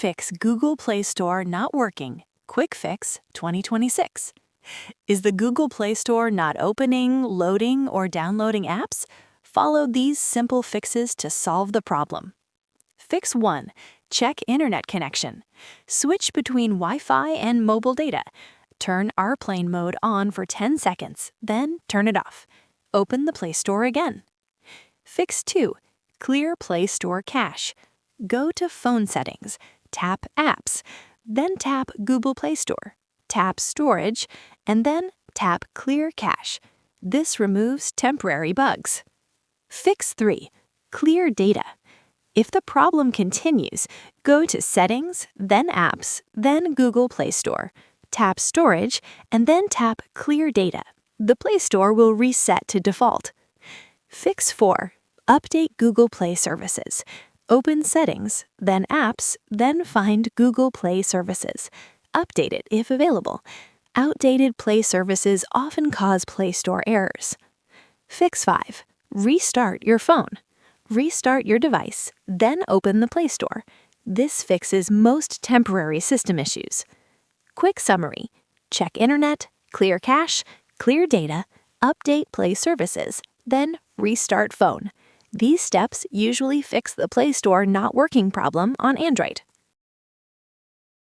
fix Google Play Store not working. Quick fix 2026. Is the Google Play Store not opening, loading, or downloading apps? Follow these simple fixes to solve the problem. Fix 1. Check internet connection. Switch between Wi-Fi and mobile data. Turn airplane mode on for 10 seconds, then turn it off. Open the Play Store again. Fix 2. Clear Play Store cache. Go to Phone Settings, tap Apps, then tap Google Play Store, tap Storage, and then tap Clear Cache. This removes temporary bugs. Fix 3. Clear data. If the problem continues, go to Settings, then Apps, then Google Play Store, tap Storage, and then tap Clear data. The Play Store will reset to default. Fix 4. Update Google Play services. Open Settings, then Apps, then find Google Play Services. Update it if available. Outdated Play services often cause Play Store errors. Fix 5. Restart your phone. Restart your device, then open the Play Store. This fixes most temporary system issues. Quick summary: check internet, clear cache, clear data, update Play services, then restart phone. These steps usually fix the Play Store not working problem on Android.